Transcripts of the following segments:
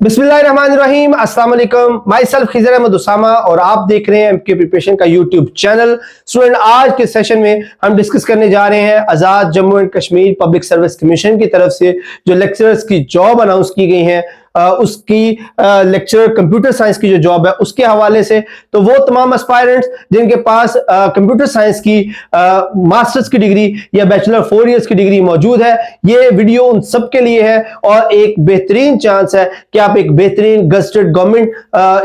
बिस्मिल्लाहिर्रहमानिर्रहीम, अस्सलाम वालेकुम। माई सेल्फ खिजर अहमद उसामा और आप देख रहे हैं एमके प्रिपरेशन का यूट्यूब चैनल। स्टूडेंट, आज के सेशन में हम डिस्कस करने जा रहे हैं Azad Jammu and Kashmir public service commission की तरफ से जो लेक्चरर्स की जॉब अनाउंस की गई है, उसकी लेक्चरर कंप्यूटर साइंस की जो जॉब है उसके हवाले से। तो वो तमाम एस्पायरेंट्स जिनके पास कंप्यूटर साइंस की मास्टर्स की डिग्री या बैचलर 4 इयर्स की डिग्री मौजूद है, ये वीडियो उन सब के लिए है और एक बेहतरीन चांस है कि आप एक बेहतरीन गस्टेड गवर्नमेंट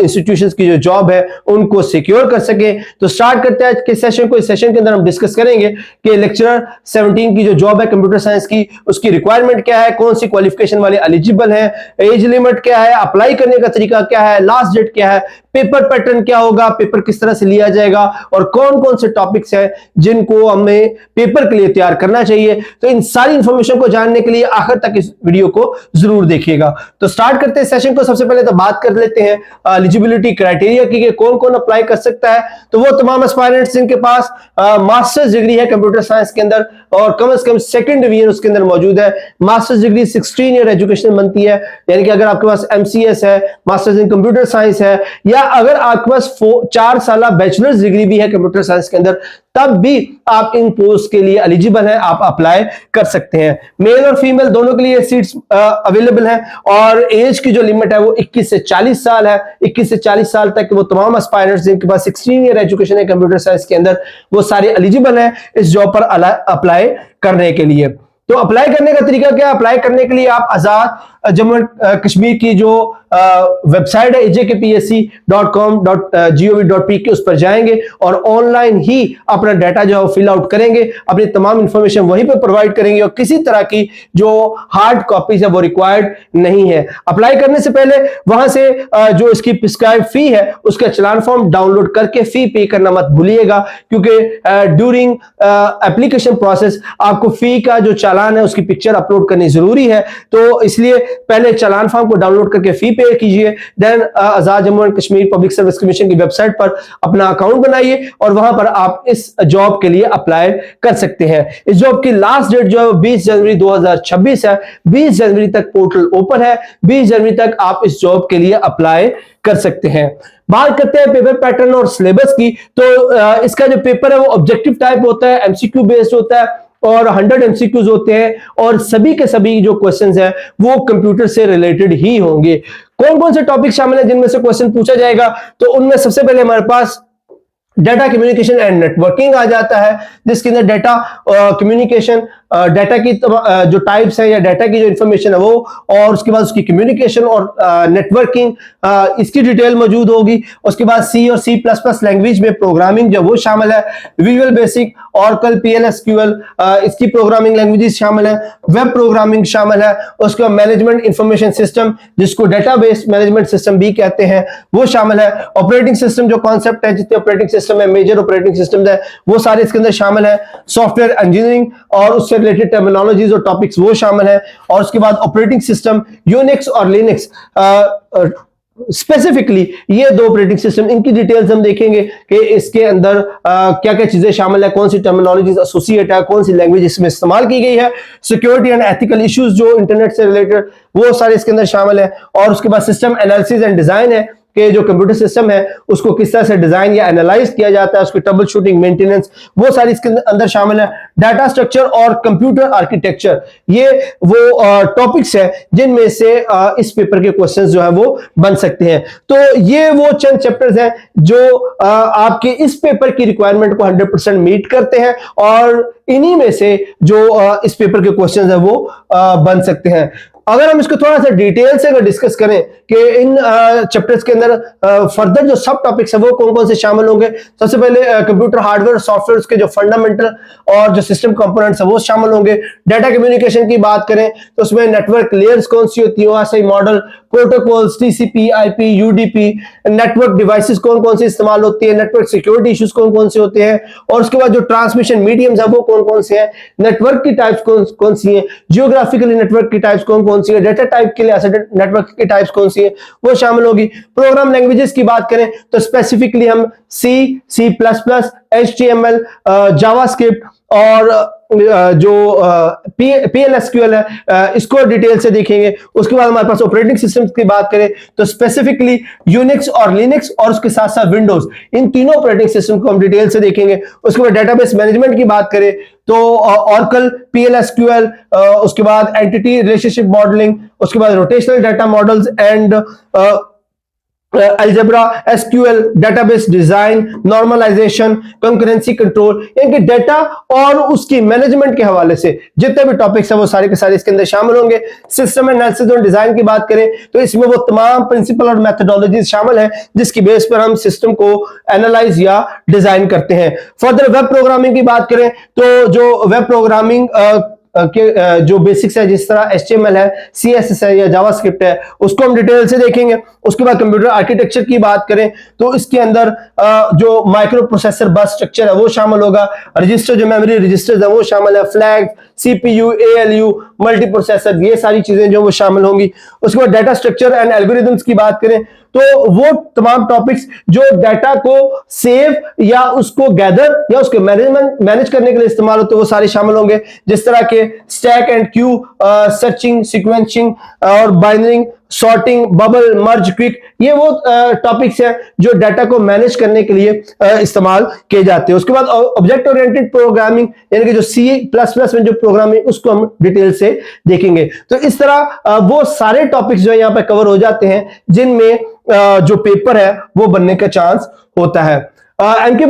इंस्टीट्यूशंस की जो जॉब है उनको सिक्योर कर सके। तो स्टार्ट करते हैं आज के सेशन को। इस सेशन के अंदर हम डिस्कस करेंगे कि लेक्चरर 17 की जो जॉब है कंप्यूटर साइंस की, उसकी रिक्वायरमेंट क्या है, कौन सी क्वालिफिकेशन वाले एलिजिबल है, एज लिमिट क्या है, अप्लाई करने का तरीका क्या है, लास्ट डेट क्या है, पेपर पैटर्न क्या होगा, पेपर किस तरह से लिया जाएगा और कौन कौन से टॉपिक्स हैं जिनको हमें पेपर के लिए तैयार करना चाहिए। तो इन सारी इंफॉर्मेशन को जानने के लिए आखिर तक इस वीडियो को जरूर देखिएगा। तो स्टार्ट करते हैं सेशन को। सबसे पहले तो बात कर लेते हैं एलिजिबिलिटी क्राइटेरिया की, कौन कौन अप्लाई कर सकता है। तो वो तमाम एस्पायरेंट्स जिनके पास मास्टर्स डिग्री है कंप्यूटर साइंस के अंदर और कम से कम सेकंड डिवीजन उसके अंदर मौजूद है। मास्टर्स डिग्री 16 ईयर एजुकेशन बनती है, यानी कि अगर आपके पास MCS है, मास्टर्स इन कंप्यूटर साइंस है, या अगर आपके पास 4 साल बैचलर्स डिग्री भी है कंप्यूटर साइंस के अंदर, तब भी आप इन पोस्ट के लिए एलिजिबल हैं, आप अप्लाई कर सकते हैं। मेल और फीमेल दोनों के लिए सीट्स अवेलेबल हैं और एज की जो लिमिट है वो 21 से 40 साल है। 21 से 40 साल तक वो तमाम एस्पायरेंट्स जिनके पास 16 ईयर एजुकेशन है कंप्यूटर साइंस के अंदर, वो सारे एलिजिबल हैं इस जॉब पर अप्लाई करने के लिए। तो अप्लाई करने का तरीका क्या है? अप्लाई करने के लिए आप आजाद जम्मू एंड कश्मीर की जो वेबसाइट है ajkpsc.com.gov.p उस पर जाएंगे और ऑनलाइन ही अपना डाटा जो है फिल आउट करेंगे, अपनी तमाम इंफॉर्मेशन वहीं पर प्रोवाइड करेंगे और किसी तरह की जो हार्ड कॉपीज है वो रिक्वायर्ड नहीं है। अप्लाई करने से पहले वहां से जो इसकी प्रिस्क्राइब फी है उसका चलान फॉर्म डाउनलोड करके फी पे करना मत भूलिएगा, क्योंकि ड्यूरिंग एप्लीकेशन प्रोसेस आपको फी का जो चालान है उसकी पिक्चर अपलोड करनी जरूरी है। तो इसलिए पहले चालान फॉर्म को डाउनलोड करके फी पे कीजिए, then Azad Jammu and Kashmir public service commission की वेबसाइट पर अपना अकाउंट बनाइए और वहां पर आप इस जॉब के लिए अप्लाई कर सकते हैं। इस जॉब की लास्ट डेट जो है 20 जनवरी 2026 है। 20 जनवरी तक पोर्टल ओपन है, 20 जनवरी तक आप इस जॉब के लिए अप्लाई कर सकते हैं। बात करते हैं पेपर पैटर्न और सिलेबस की। तो इसका जो पेपर है वो ऑब्जेक्टिव टाइप होता है, MCQ बेस्ड होता है और 100 MCQs होते हैं और सभी के सभी जो क्वेश्चंस हैं वो कंप्यूटर से रिलेटेड ही होंगे। कौन कौन से टॉपिक शामिल हैं जिनमें से क्वेश्चन पूछा जाएगा? तो उनमें सबसे पहले हमारे पास डाटा कम्युनिकेशन एंड नेटवर्किंग आ जाता है, जिसके अंदर डाटा कम्युनिकेशन, डाटा की जो टाइप्स है या डाटा की जो इंफॉर्मेशन है वो, और उसके बाद उसकी कम्युनिकेशन और नेटवर्किंग, इसकी डिटेल मौजूद होगी। उसके बाद C और C++ लैंग्वेज में प्रोग्रामिंग जो वो शामिल है, विजुअल बेसिक, ऑरेकल, PL/SQL, इसकी प्रोग्रामिंग लैंग्वेजेस शामिल है, वेब प्रोग्रामिंग शामिल है। उसके बाद मैनेजमेंट इंफॉर्मेशन सिस्टम जिसको डेटाबेस मैनेजमेंट सिस्टम भी कहते हैं वो शामिल है। ऑपरेटिंग सिस्टम जो कॉन्सेप्ट है, जितने ऑपरेटिंग सिस्टम है, मेजर ऑपरेटिंग सिस्टम है, वो सारे इसके अंदर शामिल है। सॉफ्टवेयर इंजीनियरिंग और उससे रिलेटेड टर्मिनोलॉजीज और टॉपिक्स वो शामिल है। और उसके बाद ऑपरेटिंग सिस्टम यूनिक्स और लिनक्स, स्पेसिफिकली ये दो ऑपरेटिंग सिस्टम, इनकी डिटेल्स हम देखेंगे कि इसके अंदर क्या क्या चीजें शामिल है, कौन सी टर्मिनोलॉजीज एसोसिएट है, कौन सी लैंग्वेज इसमें इस्तेमाल की गई है। सिक्योरिटी एंड एथिकल इश्यूज जो इंटरनेट से रिलेटेड वो सारे इसके अंदर शामिल है। और उसके बाद सिस्टम एनालिसिस एंड डिजाइन है कि जो कंप्यूटर सिस्टम है उसको किस तरह से डिजाइन या एनालाइज किया जाता है, उसकी ट्रबल शूटिंग, मेंटेनेंस, वो सारी इसके अंदर शामिल है। डाटा स्ट्रक्चर और कंप्यूटर आर्किटेक्चर, ये वो टॉपिक्स है जिनमें से इस पेपर के क्वेश्चंस जो है वो बन सकते हैं। तो ये वो चंद चैप्टर्स हैं जो आपके इस पेपर की रिक्वायरमेंट को 100% मीट करते हैं और इन्हीं में से जो इस पेपर के क्वेश्चंस है वो बन सकते हैं। अगर हम इसको थोड़ा सा डिटेल से अगर डिस्कस करें कि इन चैप्टर्स के अंदर फर्दर जो सब टॉपिक्स है वो कौन कौन से शामिल होंगे। सबसे पहले कंप्यूटर हार्डवेयर सॉफ्टवेयर के जो फंडामेंटल और जो सिस्टम कंपोनेंट्स है वो शामिल होंगे। डाटा कम्युनिकेशन की बात करें तो उसमें नेटवर्क लेयर्स कौन सी होती है, OSI model, protocols, TCP, IP, UDP, network devices कौन कौन सी इस्तेमाल होती है, नेटवर्क सिक्योरिटी इश्यूज कौन कौन से होते हैं, और उसके बाद जो ट्रांसमिशन मीडियम्स है वो कौन कौन से हैं, नेटवर्क की टाइप्स कौन कौन सी हैं, जियोग्राफिकली नेटवर्क की टाइप्स कौन कौन सी है, डेटा टाइप के लिए एसिड नेटवर्क की टाइप्स कौन सी है वो शामिल होगी। प्रोग्राम लैंग्वेजेस की बात करें तो स्पेसिफिकली हम C++, HTML, जावास्क्रिप्ट और जो PL/SQL है इसको डिटेल से देखेंगे। उसके बाद हमारे पास ऑपरेटिंग सिस्टम की बात करें तो स्पेसिफिकली यूनिक्स और लिनक्स और उसके साथ साथ विंडोज, इन तीनों ऑपरेटिंग सिस्टम को हम डिटेल से देखेंगे। उसके बाद डेटाबेस मैनेजमेंट की बात करें तो ऑरेकल, PL/SQL, उसके बाद एंटिटी रिलेशनशिप मॉडलिंग, उसके बाद rotational data models and algebra, SQL, database design, normalisation, concurrency control, यानी कि डेटा और उसकी मैनेजमेंट के हवाले से जितने भी टॉपिक्स हैं वो सारे के सारे इसके अंदर शामिल होंगे। सिस्टम एनालिसिस और डिजाइन की बात करें तो इसमें वो तमाम प्रिंसिपल और मेथोडोलॉजीज शामिल हैं जिसकी बेस पर हम सिस्टम को एनालाइज या डिजाइन करते हैं। फर्दर वेब प्रोग्रामिंग की बात करें तो जो वेब प्रोग्रामिंग के जो बेसिक्स है, जिस तरह HTML है, CSS है या जावास्क्रिप्ट है, उसको हम डिटेल से देखेंगे। उसके बाद कंप्यूटर आर्किटेक्चर की बात करें तो इसके अंदर जो माइक्रो प्रोसेसर बस स्ट्रक्चर है वो शामिल होगा, रजिस्टर जो मेमोरी रजिस्टर्स है वो शामिल है, flag, CPU, ALU, multi processor, ये सारी चीजें जो वो शामिल होंगी। उसके बाद डाटा स्ट्रक्चर एंड एल्गोरिथम्स की बात करें तो वो तमाम टॉपिक्स जो डाटा को सेव या उसको गैदर या उसके मैनेज करने के लिए इस्तेमाल होते हैं वो सारे शामिल होंगे, जिस तरह के stack and Q, searching, sequencing और बाइनरिंग, सॉर्टिंग, बबल, मर्ज, क्विक, ये वो टॉपिक्स हैं जो डाटा को मैनेज करने के लिए इस्तेमाल किए जाते हैं। उसके बाद ऑब्जेक्ट ओरिएंटेड प्रोग्रामिंग यानी कि जो C++ में जो प्रोग्रामिंग उसको हम डिटेल से देखेंगे। तो इस तरह वो सारे टॉपिक्स जो यहाँ पे कवर हो जाते हैं जिनमें जो पेपर है वो बनने का चांस होता है। एमके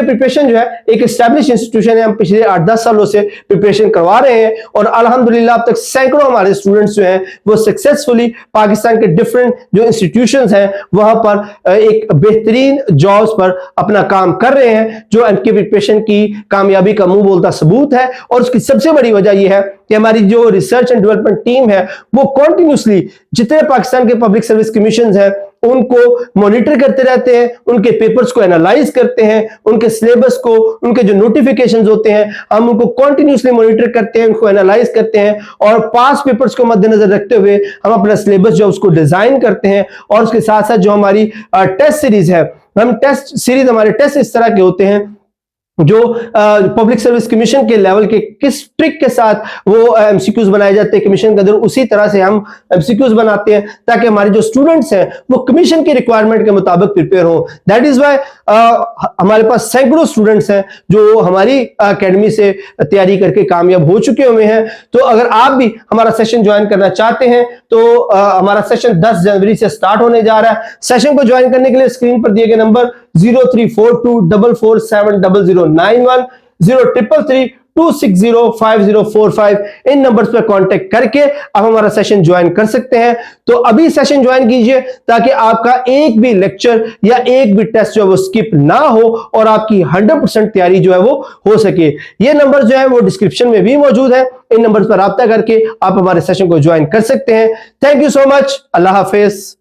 प्रिपरेशन जो है एक एस्टैब्लिश इंस्टीट्यूशन है, हम पिछले 8-10 सालों से प्रिपरेशन करवा रहे हैं और अल्हम्दुलिल्लाह अब तक सैकड़ों हमारे स्टूडेंट्स जो हैं वो सक्सेसफुली पाकिस्तान के डिफरेंट जो इंस्टीट्यूशंस हैं वहां पर एक बेहतरीन जॉब्स पर अपना काम कर रहे हैं, जो एमके प्रिपरेशन की कामयाबी का मुंह बोलता सबूत है। और उसकी सबसे बड़ी वजह यह है कि हमारी जो रिसर्च एंड डेवलपमेंट टीम है वो कॉन्टिन्यूसली जितने पाकिस्तान के पब्लिक सर्विस कमीशन हैं उनको मॉनिटर करते रहते हैं, उनके पेपर्स को एनालाइज करते हैं, उनके सिलेबस को, उनके जो नोटिफिकेशंस होते हैं हम उनको कॉन्टिन्यूसली मॉनिटर करते हैं, उनको एनालाइज करते हैं और पास पेपर्स को मद्देनजर रखते हुए हम अपना सिलेबस जो उसको डिजाइन करते हैं। और उसके साथ साथ जो हमारी टेस्ट सीरीज है, हम टेस्ट सीरीज हमारे टेस्ट इस तरह के होते हैं जो पब्लिक सर्विस कमीशन के लेवल के किस ट्रिक के साथ वो एमसीक्यूज बनाए जाते हैं कमीशन के अंदर, उसी तरह से हम एमसीक्यूज बनाते हैं ताकि हमारे जो स्टूडेंट्स हैं वो कमीशन की रिक्वायरमेंट के मुताबिक प्रिपेयर हो। दैट इज व्हाई हमारे पास सैकड़ों स्टूडेंट्स हैं जो हमारी एकेडमी से तैयारी करके कामयाब हो चुके हुए हैं। तो अगर आप भी हमारा सेशन ज्वाइन करना चाहते हैं तो हमारा सेशन 10 जनवरी से स्टार्ट होने जा रहा है। सेशन को ज्वाइन करने के लिए स्क्रीन पर दिए गए नंबर 0342447091, 0333260545 इन नंबर्स पर कांटेक्ट करके आप हमारा सेशन ज्वाइन कर सकते हैं। तो अभी सेशन ज्वाइन कीजिए ताकि आपका एक भी लेक्चर या एक भी टेस्ट जो है वो स्किप ना हो और आपकी 100% तैयारी जो है वो हो सके। ये नंबर जो है वो डिस्क्रिप्शन में भी मौजूद है, इन नंबर्स पर राब्ता करके आप हमारे सेशन को ज्वाइन कर सकते हैं। Thank you so much, Allah Hafiz.